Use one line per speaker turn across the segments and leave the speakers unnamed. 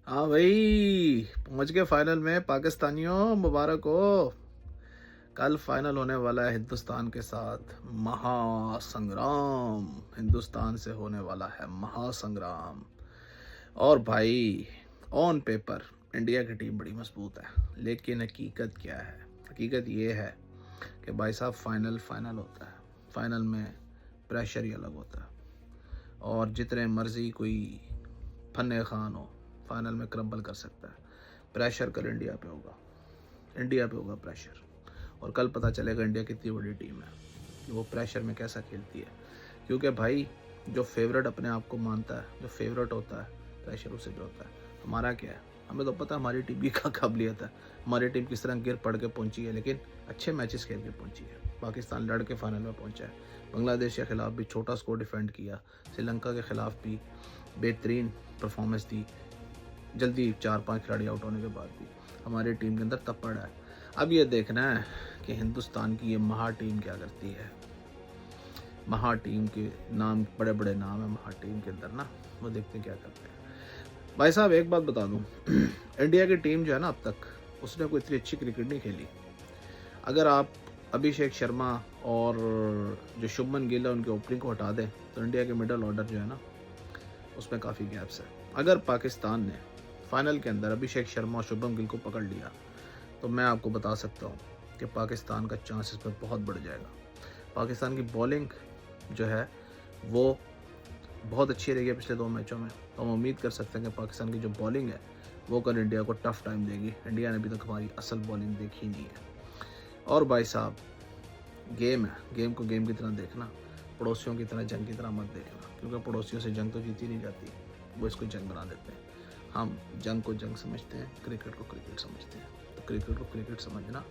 हाँ भाई, पहुंच गए फाइनल में। पाकिस्तानियों मुबारक हो। कल फाइनल होने वाला है हिंदुस्तान के साथ। महासंग्राम हिंदुस्तान से होने वाला है, महासंग्राम। और भाई, ऑन पेपर इंडिया की टीम बड़ी मजबूत है, लेकिन हकीकत क्या है? हकीकत ये है कि भाई साहब, फाइनल फाइनल होता है। फाइनल में प्रेशर ही अलग होता है। और जितने मर्जी कोई फन्ने खान हो, फाइनल में क्रम्बल कर सकता है। प्रेशर कल इंडिया पे होगा, इंडिया पे होगा प्रेशर। और कल पता चलेगा इंडिया कितनी बड़ी टीम है, कि वो प्रेशर में कैसा खेलती है। क्योंकि भाई, जो फेवरेट अपने आप को मानता है, जो फेवरेट होता है, प्रेशर उसे भी होता है। हमारा क्या है? हमें तो पता है हमारी टीम की क्या काबिलियत है, हमारी टीम किस तरह गिर पड़ के पहुंची है, लेकिन अच्छे मैचेस खेल के पहुंची है। पाकिस्तान लड़ के फाइनल में पहुंचा है। बांग्लादेश के खिलाफ भी छोटा स्कोर डिफेंड किया। श्रीलंका के खिलाफ भी बेहतरीन परफॉर्मेंस दी। जल्दी 4-5 खिलाड़ी आउट होने के बाद भी हमारी टीम के अंदर तपड़ है। अब ये देखना है कि हिंदुस्तान की ये महा टीम क्या करती है। महा टीम के नाम, बड़े बड़े नाम है महा टीम के अंदर ना, वो देखते हैं क्या करते हैं। भाई साहब, एक बात बता दूं, इंडिया की टीम जो है ना, अब तक उसने कोई इतनी अच्छी क्रिकेट नहीं खेली। अगर आप अभिषेक शर्मा और जो शुभमन गिल है उनके ओपनिंग को हटा दें, तो इंडिया के मिडल ऑर्डर जो है ना, उसमें काफ़ी गैप्स है। अगर पाकिस्तान ने फाइनल के अंदर अभिषेक शर्मा और शुभम गिल को पकड़ लिया, तो मैं आपको बता सकता हूँ कि पाकिस्तान का चांसेस पर बहुत बढ़ जाएगा। पाकिस्तान की बॉलिंग जो है वो बहुत अच्छी रही है पिछले 2 मैचों में, तो हम उम्मीद कर सकते हैं कि पाकिस्तान की जो बॉलिंग है वो कल इंडिया को टफ टाइम देगी। इंडिया ने अभी तक हमारी असल बॉलिंग देखी नहीं है। और भाई साहब, गेम है, गेम को गेम की तरह देखना, पड़ोसियों की तरह, जंग की तरह मत देखना। क्योंकि पड़ोसियों से जंग तो जीती नहीं जाती, वो इसको जंग बना देते हैं। हम जंग को जंग समझते हैं, क्रिकेट को क्रिकेट समझते हैं। तो क्रिकेट को क्रिकेट समझना,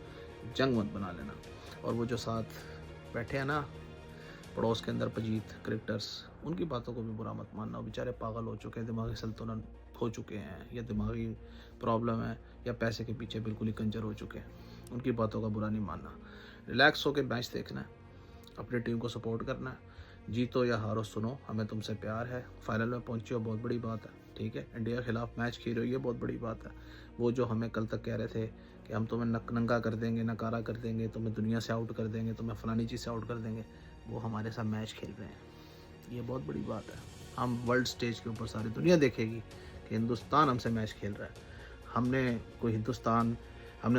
जंग मत बना लेना। और वो जो साथ बैठे हैं ना पड़ोस के अंदर पजीत क्रिकेटर्स, उनकी बातों को भी बुरा मत मानना। बेचारे पागल हो चुके हैं, दिमागी संतुलन खो चुके हैं, या दिमागी प्रॉब्लम है, या पैसे के पीछे बिल्कुल ही कंजर हो चुके हैं। उनकी बातों का बुरा नहीं मानना। रिलैक्स होकर मैच देखना है, अपनी टीम को सपोर्ट करना है। जीतो या हारो, सुनो, हमें तुमसे प्यार है। फाइनल में पहुंचे हो, बहुत बड़ी बात है। ठीक है, इंडिया के खिलाफ मैच खेल रही है, बहुत बड़ी बात है। वो जो हमें कल तक कह रहे थे कि हम तुम्हें नंगा कर देंगे, नकारा कर देंगे, तुम्हें दुनिया से आउट कर देंगे, तुम्हें फलानी चीज़ से आउट कर देंगे, वो हमारे साथ मैच खेल रहे हैं। ये बहुत बड़ी बात है। हम वर्ल्ड स्टेज के ऊपर सारी दुनिया देखेगी कि हिंदुस्तान हमसे मैच खेल रहा है। हमने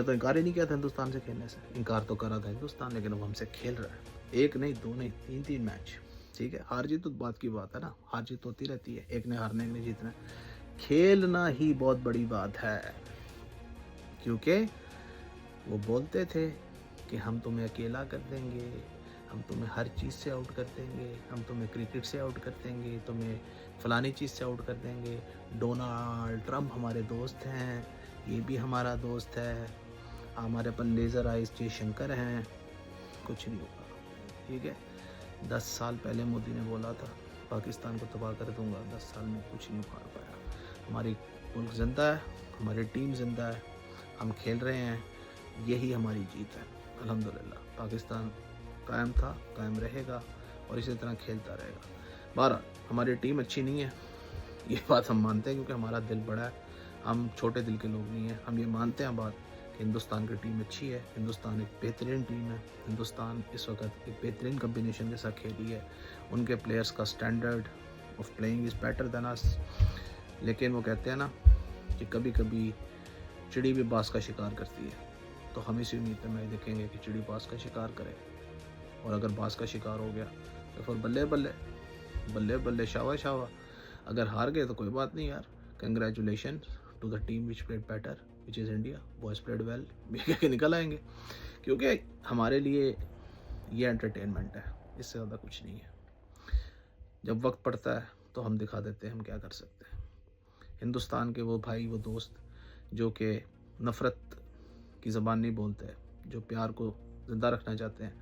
तो इनकार ही नहीं किया था हिंदुस्तान से खेलने से। इनकार तो करा था हिंदुस्तान, लेकिन वो हमसे खेल रहा है। एक नहीं, दो नहीं, 3-3 मैच। ठीक है, हार जीत तो बात की बात है ना, हार जीत होती रहती है, एक ने हारना, एक ने जीतना। खेलना ही बहुत बड़ी बात है। क्योंकि वो बोलते थे कि हम तुम्हें अकेला कर देंगे, हम तुम्हें हर चीज़ से आउट कर देंगे, हम तुम्हें क्रिकेट से आउट कर देंगे, तुम्हें फलानी चीज़ से आउट कर देंगे। डोनाल्ड ट्रंप हमारे दोस्त हैं, ये भी हमारा दोस्त है, हमारे अपन लेज़र आइज जयशंकर हैं। कुछ नहीं होगा। ठीक है, 10 साल पहले मोदी ने बोला था पाकिस्तान को तबाह कर दूंगा, 10 साल में कुछ नहीं उखाड़ पाया। हमारी मुल्क ज़िंदा है, हमारी टीम ज़िंदा है, हम खेल रहे हैं, यही हमारी जीत है। अल्हम्दुलिल्लाह, पाकिस्तान कायम था, कायम रहेगा, और इसी तरह खेलता रहेगा। बहरहाल, हमारी टीम अच्छी नहीं है, ये बात हम मानते हैं, क्योंकि हमारा दिल बड़ा है। हम छोटे दिल के लोग नहीं हैं। हम ये मानते हैं बात कि हिंदुस्तान की टीम अच्छी है, हिंदुस्तान एक बेहतरीन टीम है। हिंदुस्तान इस वक्त एक बेहतरीन कम्बिनेशन के साथ खेली है। उनके प्लेयर्स का standard of playing is better than us. लेकिन वो कहते हैं ना कि कभी कभी चिड़ी भी बास का शिकार करती है। तो हम इसी उम्मीद पे मैच देखेंगे कि चिड़ी बास का शिकार करे, और अगर बास का शिकार हो गया तो फिर बल्ले बल्ले, बल्ले बल्ले, शावा शावा। अगर हार गए तो कोई बात नहीं यार, congratulation to the team which played better, which is India. Boys played well, भी कह के निकल आएंगे। क्योंकि हमारे लिए ये एंटरटेनमेंट है, इससे ज़्यादा कुछ नहीं है। जब वक्त पड़ता है तो हम दिखा देते हैं हम क्या कर सकते हैं। हिंदुस्तान के वो भाई, वो दोस्त जो कि नफ़रत की ज़बान नहीं बोलते, जो प्यार को ज़िंदा रखना चाहते हैं,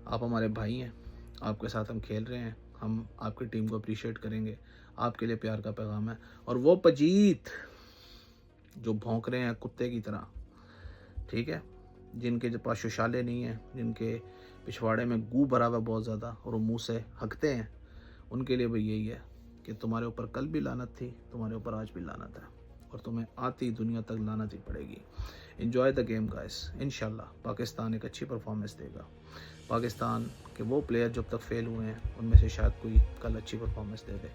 आप हमारे भाई हैं, आपके साथ हम खेल रहे हैं, हम आपकी टीम को अप्रिशिएट करेंगे। आपके लिए प्यार का पैगाम है। और वो पजीत जो भौंक रहे हैं कुत्ते की तरह, ठीक है, जिनके पास शौचालय नहीं है, जिनके पिछवाड़े में गू भरा हुआ बहुत ज़्यादा और वो मुंह से हकते हैं, उनके लिए भी यही है कि तुम्हारे ऊपर कल भी लानत थी, तुम्हारे ऊपर आज भी लानत है। और तुम्हें आती दुनिया तक लानत ही पड़ेगी। Enjoy the game guys. इंशाल्लाह पाकिस्तान एक अच्छी परफॉर्मेंस देगा। पाकिस्तान के वो प्लेयर जब तक फेल हुए हैं उनमें से शायद कोई कल अच्छी परफॉर्मेंस दे दे।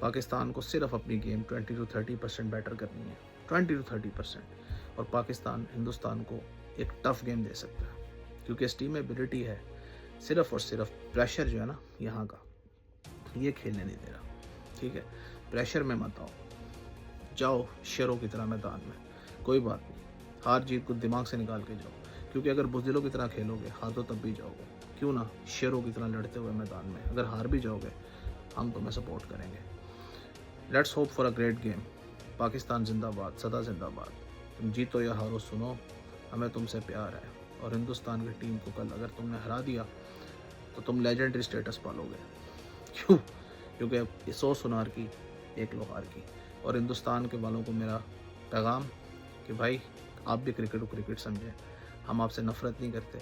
पाकिस्तान को सिर्फ अपनी गेम 20 to 30% बेटर करनी है, 20 to 30%, और पाकिस्तान हिंदुस्तान को एक टफ गेम दे सकता है, क्योंकि इस टीम में एबिलिटी है। सिर्फ और सिर्फ प्रेशर जो है ना यहाँ का, ये खेलने नहीं दे रहा। ठीक है, प्रेशर में मत आओ, जाओ शेरों की तरह मैदान में। कोई बात नहीं, हार जीत को दिमाग से निकाल के जाओ, क्योंकि अगर बुज़दिलों की तरह खेलोगे हार तो तब भी जाओगे। क्यों ना शेरों की तरह लड़ते हुए मैदान में, अगर हार भी जाओगे हम तुम्हें सपोर्ट करेंगे। Let's hope for a great game. Pakistan जिंदाबाद, सदा जिंदाबाद। तुम जीतो या हारो सुनो, हमें तुमसे प्यार है। और हिंदुस्तान की टीम को कल अगर तुमने हरा दिया तो तुम लेजेंडरी स्टेटस पालोगे। क्यों? क्योंकि 100 सुनार की 1 लोहार की। और हिंदुस्तान के वालों को मेरा पैगाम कि भाई आप भी क्रिकेट को क्रिकेट समझें। हम आपसे नफ़रत नहीं करते,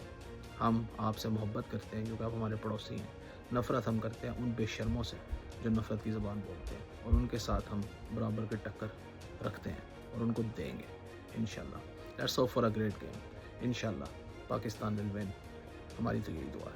हम आपसे मोहब्बत करते हैं क्योंकि आप हमारे पड़ोसी हैं। नफ़रत हम करते हैं उन बेशर्मों से जो नफ़रत की ज़बान बोलते हैं, और उनके साथ हम बराबर की टक्कर रखते हैं और उनको देंगे इंशाल्लाह। Let's hope for a great game. इंशाल्लाह पाकिस्तान विल विन। हमारी तो यही दुआ है।